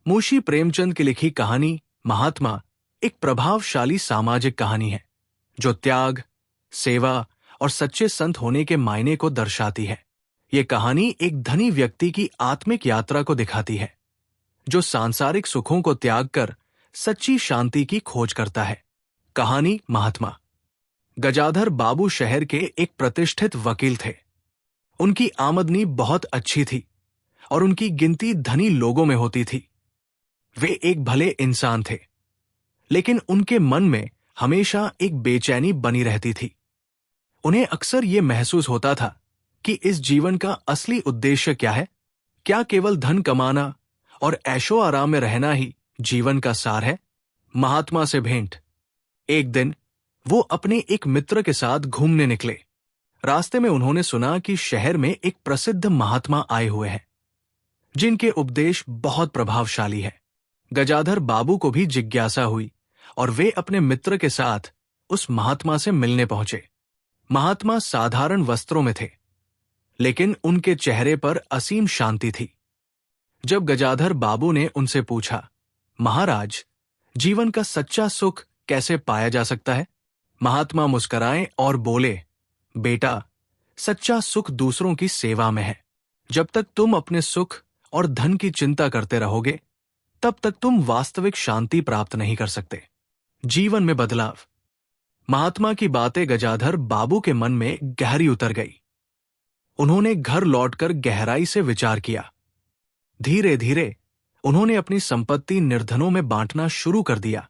मुंशी प्रेमचंद की लिखी कहानी महात्मा एक प्रभावशाली सामाजिक कहानी है जो त्याग, सेवा और सच्चे संत होने के मायने को दर्शाती है। ये कहानी एक धनी व्यक्ति की आत्मिक यात्रा को दिखाती है जो सांसारिक सुखों को त्याग कर सच्ची शांति की खोज करता है। कहानी महात्मा। गजाधर बाबू शहर के एक प्रतिष्ठित वकील थे। उनकी आमदनी बहुत अच्छी थी और उनकी गिनती धनी लोगों में होती थी। वे एक भले इंसान थे, लेकिन उनके मन में हमेशा एक बेचैनी बनी रहती थी। उन्हें अक्सर ये महसूस होता था कि इस जीवन का असली उद्देश्य क्या है। क्या केवल धन कमाना और ऐशो आराम में रहना ही जीवन का सार है? महात्मा से भेंट। एक दिन वो अपने एक मित्र के साथ घूमने निकले। रास्ते में उन्होंने सुना कि शहर में एक प्रसिद्ध महात्मा आए हुए हैं जिनके उपदेश बहुत प्रभावशाली है। गजाधर बाबू को भी जिज्ञासा हुई और वे अपने मित्र के साथ उस महात्मा से मिलने पहुंचे। महात्मा साधारण वस्त्रों में थे, लेकिन उनके चेहरे पर असीम शांति थी। जब गजाधर बाबू ने उनसे पूछा, महाराज, जीवन का सच्चा सुख कैसे पाया जा सकता है? महात्मा मुस्कुराए और बोले, बेटा, सच्चा सुख दूसरों की सेवा में है। जब तक तुम अपने सुख और धन की चिंता करते रहोगे, तब तक तुम वास्तविक शांति प्राप्त नहीं कर सकते। जीवन में बदलाव। महात्मा की बातें गजाधर बाबू के मन में गहरी उतर गई। उन्होंने घर लौटकर गहराई से विचार किया। धीरे धीरे उन्होंने अपनी संपत्ति निर्धनों में बांटना शुरू कर दिया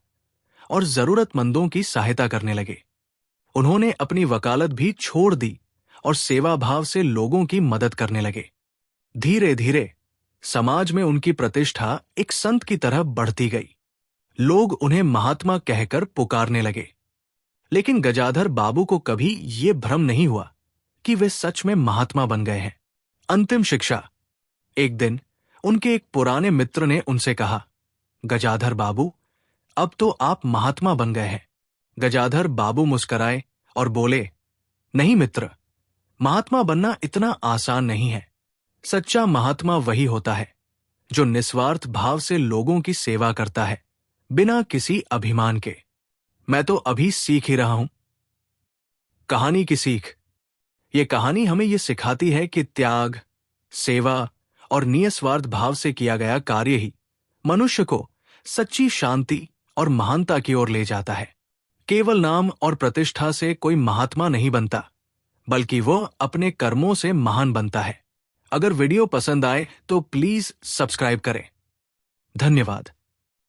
और जरूरतमंदों की सहायता करने लगे। उन्होंने अपनी वकालत भी छोड़ दी और सेवा भाव से लोगों की मदद करने लगे। धीरे धीरे समाज में उनकी प्रतिष्ठा एक संत की तरह बढ़ती गई। लोग उन्हें महात्मा कहकर पुकारने लगे। लेकिन गजाधर बाबू को कभी ये भ्रम नहीं हुआ कि वे सच में महात्मा बन गए हैं। अंतिम शिक्षा। एक दिन उनके एक पुराने मित्र ने उनसे कहा, गजाधर बाबू, अब तो आप महात्मा बन गए हैं। गजाधर बाबू मुस्कुराए और बोले, नहीं मित्र, महात्मा बनना इतना आसान नहीं है। सच्चा महात्मा वही होता है जो निस्वार्थ भाव से लोगों की सेवा करता है, बिना किसी अभिमान के। मैं तो अभी सीख ही रहा हूं। कहानी की सीख। ये कहानी हमें ये सिखाती है कि त्याग, सेवा और निस्वार्थ भाव से किया गया कार्य ही मनुष्य को सच्ची शांति और महानता की ओर ले जाता है। केवल नाम और प्रतिष्ठा से कोई महात्मा नहीं बनता, बल्कि वो अपने कर्मों से महान बनता है। अगर वीडियो पसंद आए तो प्लीज सब्सक्राइब करें। धन्यवाद।